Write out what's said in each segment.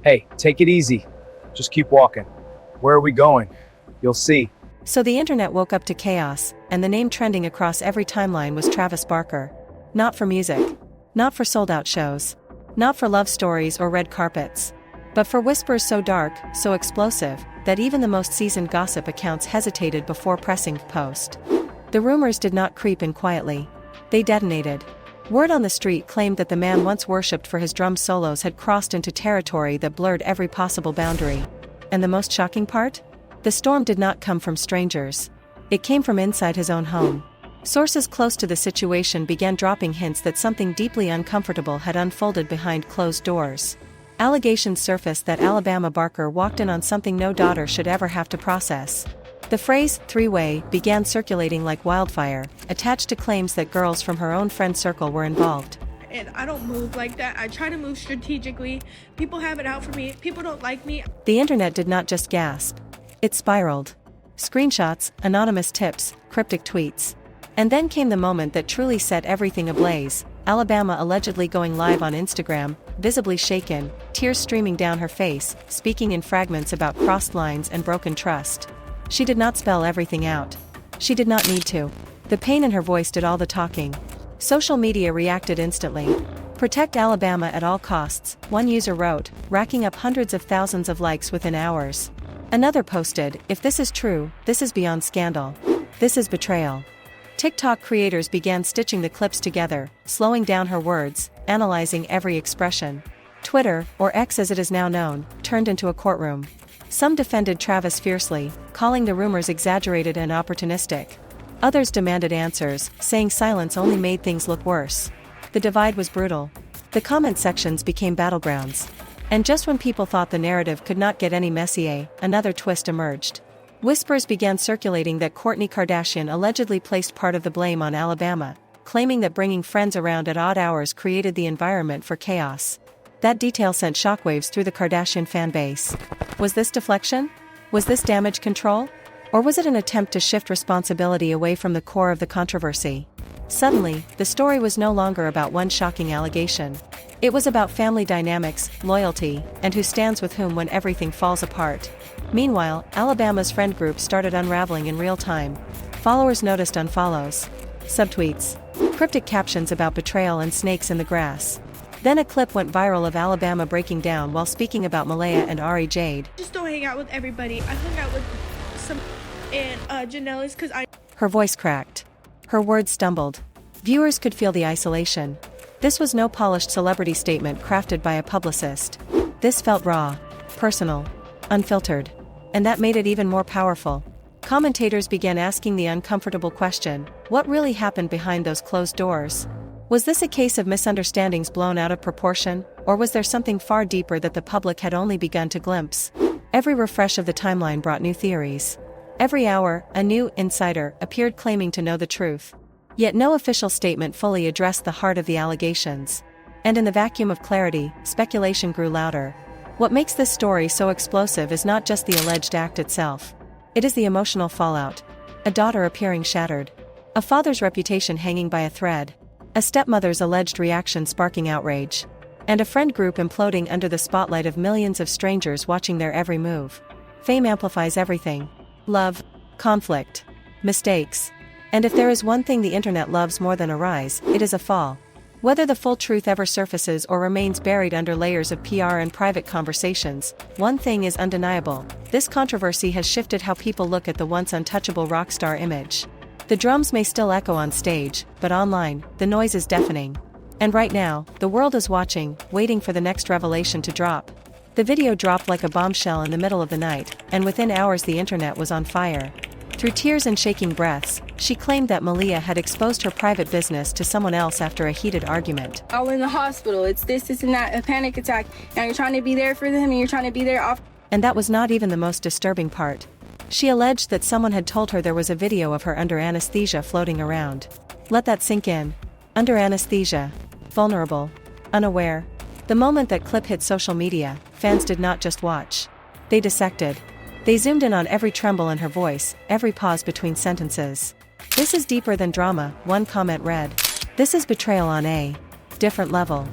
Hey, take it easy. Just keep walking. Where are we going? You'll see. So the internet woke up to chaos, and the name trending across every timeline was Travis Barker. Not for music. Not for sold-out shows. Not for love stories or red carpets. But for whispers so dark, so explosive, that even the most seasoned gossip accounts hesitated before pressing post. The rumors did not creep in quietly. They detonated. Word on the street claimed that the man once worshipped for his drum solos had crossed into territory that blurred every possible boundary. And the most shocking part? The storm did not come from strangers. It came from inside his own home. Sources close to the situation began dropping hints that something deeply uncomfortable had unfolded behind closed doors. Allegations surfaced that Alabama Barker walked in on something no daughter should ever have to process. The phrase, three-way, began circulating like wildfire, attached to claims that girls from her own friend circle were involved. And I don't move like that. I try to move strategically. People have it out for me. People don't like me. The internet did not just gasp. It spiraled. Screenshots, anonymous tips, cryptic tweets. And then came the moment that truly set everything ablaze. Alabama allegedly going live on Instagram, visibly shaken, tears streaming down her face, speaking in fragments about crossed lines and broken trust. She did not spell everything out. She did not need to. The pain in her voice did all the talking. Social media reacted instantly. Protect Alabama at all costs, one user wrote, racking up hundreds of thousands of likes within hours. Another posted, if this is true, this is beyond scandal. This is betrayal. TikTok creators began stitching the clips together, slowing down her words, analyzing every expression. Twitter, or X as it is now known, turned into a courtroom. Some defended Travis fiercely, calling the rumors exaggerated and opportunistic. Others demanded answers, saying silence only made things look worse. The divide was brutal. The comment sections became battlegrounds. And just when people thought the narrative could not get any messier, another twist emerged. Whispers began circulating that Kourtney Kardashian allegedly placed part of the blame on Alabama, claiming that bringing friends around at odd hours created the environment for chaos. That detail sent shockwaves through the Kardashian fanbase. Was this deflection? Was this damage control? Or was it an attempt to shift responsibility away from the core of the controversy? Suddenly, the story was no longer about one shocking allegation. It was about family dynamics, loyalty, and who stands with whom when everything falls apart. Meanwhile, Alabama's friend group started unraveling in real time. Followers noticed unfollows, subtweets, cryptic captions about betrayal and snakes in the grass. Then a clip went viral of Alabama breaking down while speaking about Malaya and Ari Jade. Just don't hang out with everybody. I hung out with some and Janelle's because I... Her voice cracked. Her words stumbled. Viewers could feel the isolation. This was no polished celebrity statement crafted by a publicist. This felt raw, personal, unfiltered. And that made it even more powerful. Commentators began asking the uncomfortable question, what really happened behind those closed doors? Was this a case of misunderstandings blown out of proportion, or was there something far deeper that the public had only begun to glimpse? Every refresh of the timeline brought new theories. Every hour, a new insider appeared claiming to know the truth. Yet no official statement fully addressed the heart of the allegations. And in the vacuum of clarity, speculation grew louder. What makes this story so explosive is not just the alleged act itself. It is the emotional fallout. A daughter appearing shattered. A father's reputation hanging by a thread. A stepmother's alleged reaction sparking outrage. And a friend group imploding under the spotlight of millions of strangers watching their every move. Fame amplifies everything. Love, conflict, mistakes. And if there is one thing the internet loves more than a rise, it is a fall. Whether the full truth ever surfaces or remains buried under layers of PR and private conversations, one thing is undeniable: this controversy has shifted how people look at the once untouchable rock star image. The drums may still echo on stage, but online, the noise is deafening. And right now, the world is watching, waiting for the next revelation to drop. The video dropped like a bombshell in the middle of the night, and within hours the internet was on fire. Through tears and shaking breaths, she claimed that Malaya had exposed her private business to someone else after a heated argument. I was in the hospital, it's this and that, a panic attack, and you're trying to be there for them and you're trying to be there off. And that was not even the most disturbing part. She alleged that someone had told her there was a video of her under anesthesia floating around. Let that sink in. Under anesthesia. Vulnerable. Unaware. The moment that clip hit social media, fans did not just watch. They dissected. They zoomed in on every tremble in her voice, every pause between sentences. This is deeper than drama, one comment read. This is betrayal on a different level.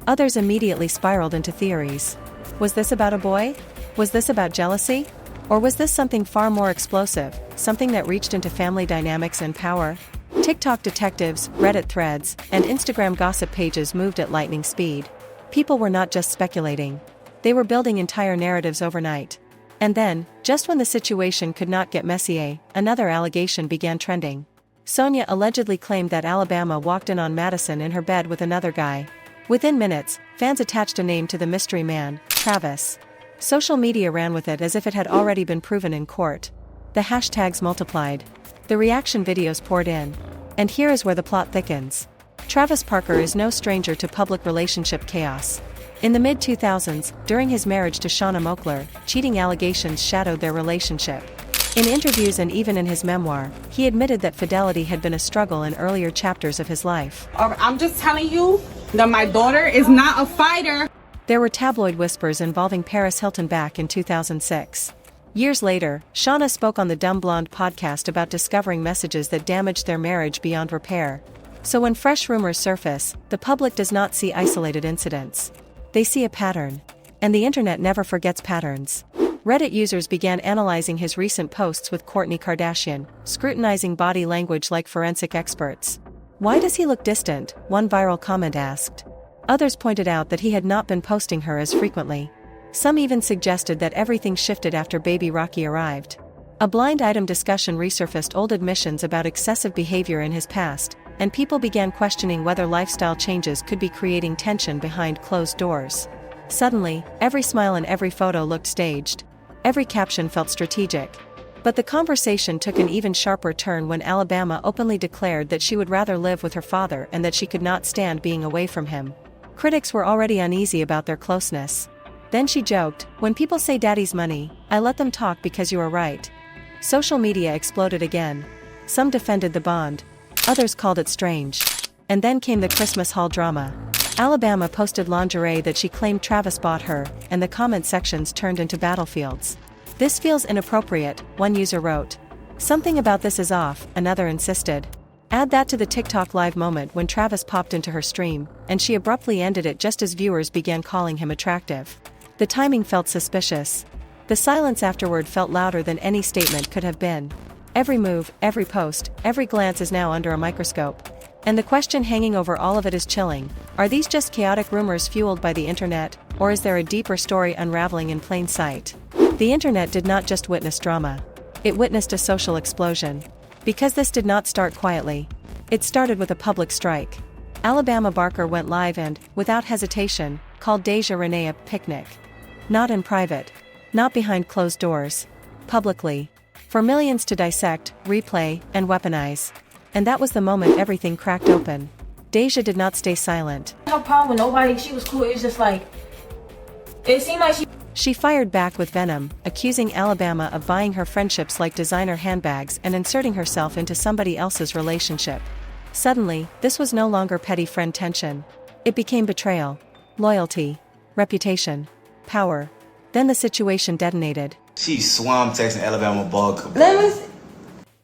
Others immediately spiraled into theories. Was this about a boy? Was this about jealousy? Or was this something far more explosive, something that reached into family dynamics and power? TikTok detectives, Reddit threads, and Instagram gossip pages moved at lightning speed. People were not just speculating. They were building entire narratives overnight. And then, just when the situation could not get messier, another allegation began trending. Sonia allegedly claimed that Alabama walked in on Madison in her bed with another guy. Within minutes, fans attached a name to the mystery man, Travis. Social media ran with it as if it had already been proven in court. The hashtags multiplied. The reaction videos poured in. And here is where the plot thickens. Travis Parker is no stranger to public relationship chaos. In the mid-2000s, during his marriage to Shauna Moakler, cheating allegations shadowed their relationship. In interviews and even in his memoir, he admitted that fidelity had been a struggle in earlier chapters of his life. I'm just telling you that my daughter is not a fighter. There were tabloid whispers involving Paris Hilton back in 2006. Years later, Shauna spoke on the Dumb Blonde podcast about discovering messages that damaged their marriage beyond repair. So when fresh rumors surface, the public does not see isolated incidents. They see a pattern. And the internet never forgets patterns. Reddit users began analyzing his recent posts with Kourtney Kardashian, scrutinizing body language like forensic experts. Why does he look distant? One viral comment asked. Others pointed out that he had not been posting her as frequently. Some even suggested that everything shifted after baby Rocky arrived. A blind item discussion resurfaced old admissions about excessive behavior in his past, and people began questioning whether lifestyle changes could be creating tension behind closed doors. Suddenly, every smile and every photo looked staged. Every caption felt strategic. But the conversation took an even sharper turn when Alabama openly declared that she would rather live with her father and that she could not stand being away from him. Critics were already uneasy about their closeness. Then she joked, "When people say daddy's money, I let them talk because you are right." Social media exploded again. Some defended the bond. Others called it strange. And then came the Christmas haul drama. Alabama posted lingerie that she claimed Travis bought her, and the comment sections turned into battlefields. "This feels inappropriate," one user wrote. "Something about this is off," another insisted. Add that to the TikTok live moment when Travis popped into her stream, and she abruptly ended it just as viewers began calling him attractive. The timing felt suspicious. The silence afterward felt louder than any statement could have been. Every move, every post, every glance is now under a microscope. And the question hanging over all of it is chilling. Are these just chaotic rumors fueled by the internet, or is there a deeper story unraveling in plain sight? The internet did not just witness drama. It witnessed a social explosion. Because this did not start quietly. It started with a public strike. Alabama Barker went live and, without hesitation, called Deja Renee a picnic. Not in private. Not behind closed doors. Publicly. For millions to dissect, replay, and weaponize. And that was the moment everything cracked open. Deja did not stay silent. No problem with nobody. She was cool. It's just like, it seemed like She fired back with venom, accusing Alabama of buying her friendships like designer handbags and inserting herself into somebody else's relationship. Suddenly, this was no longer petty friend tension. It became betrayal, loyalty, reputation, power. Then the situation detonated. She swam texting Alabama bug.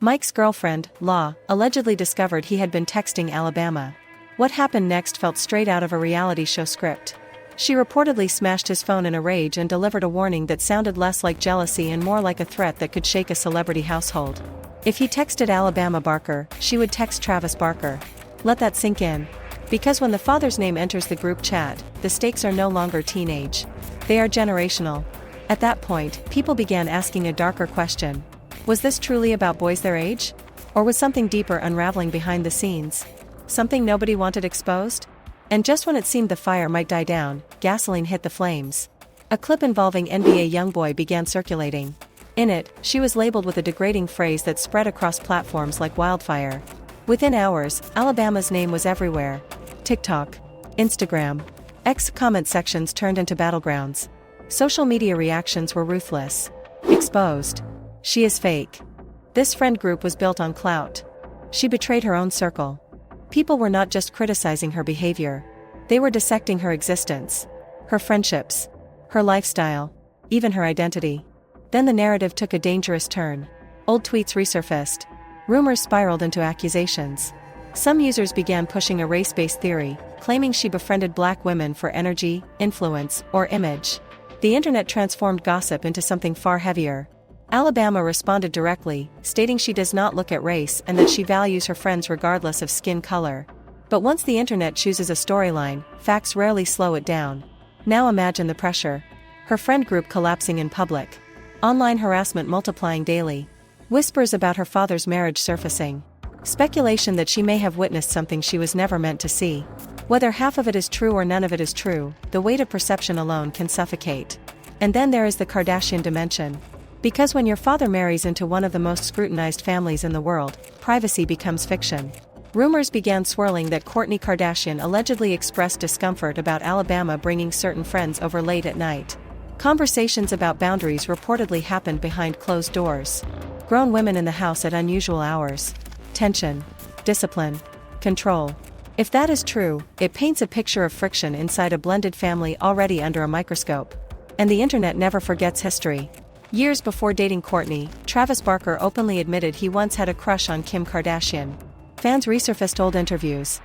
Mike's girlfriend, Law, allegedly discovered he had been texting Alabama. What happened next felt straight out of a reality show script. She reportedly smashed his phone in a rage and delivered a warning that sounded less like jealousy and more like a threat that could shake a celebrity household. If he texted Alabama Barker, she would text Travis Barker. Let that sink in. Because when the father's name enters the group chat, the stakes are no longer teenage. They are generational. At that point, people began asking a darker question. Was this truly about boys their age? Or was something deeper unraveling behind the scenes? Something nobody wanted exposed? And just when it seemed the fire might die down, gasoline hit the flames. A clip involving NBA YoungBoy began circulating. In it, she was labeled with a degrading phrase that spread across platforms like wildfire. Within hours, Alabama's name was everywhere. TikTok, Instagram, X comment sections turned into battlegrounds. Social media reactions were ruthless. Exposed. She is fake. This friend group was built on clout. She betrayed her own circle. People were not just criticizing her behavior. They were dissecting her existence. Her friendships. Her lifestyle. Even her identity. Then the narrative took a dangerous turn. Old tweets resurfaced. Rumors spiraled into accusations. Some users began pushing a race-based theory, claiming she befriended black women for energy, influence, or image. The internet transformed gossip into something far heavier. Alabama responded directly, stating she does not look at race and that she values her friends regardless of skin color. But once the internet chooses a storyline, facts rarely slow it down. Now imagine the pressure. Her friend group collapsing in public. Online harassment multiplying daily. Whispers about her father's marriage surfacing. Speculation that she may have witnessed something she was never meant to see. Whether half of it is true or none of it is true, the weight of perception alone can suffocate. And then there is the Kardashian dimension. Because when your father marries into one of the most scrutinized families in the world, privacy becomes fiction. Rumors began swirling that Kourtney Kardashian allegedly expressed discomfort about Alabama bringing certain friends over late at night. Conversations about boundaries reportedly happened behind closed doors. Grown women in the house at unusual hours. Tension. Discipline. Control. If that is true, it paints a picture of friction inside a blended family already under a microscope. And the internet never forgets history. Years before dating Kourtney, Travis Barker openly admitted he once had a crush on Kim Kardashian. Fans resurfaced old interviews.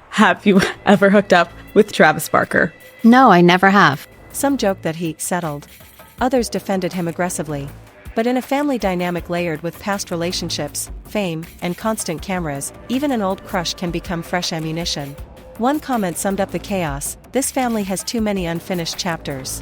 Have you ever hooked up with Travis Barker? No, I never have. Some joked that he settled. Others defended him aggressively. But in a family dynamic layered with past relationships, fame, and constant cameras, even an old crush can become fresh ammunition. One comment summed up the chaos: this family has too many unfinished chapters.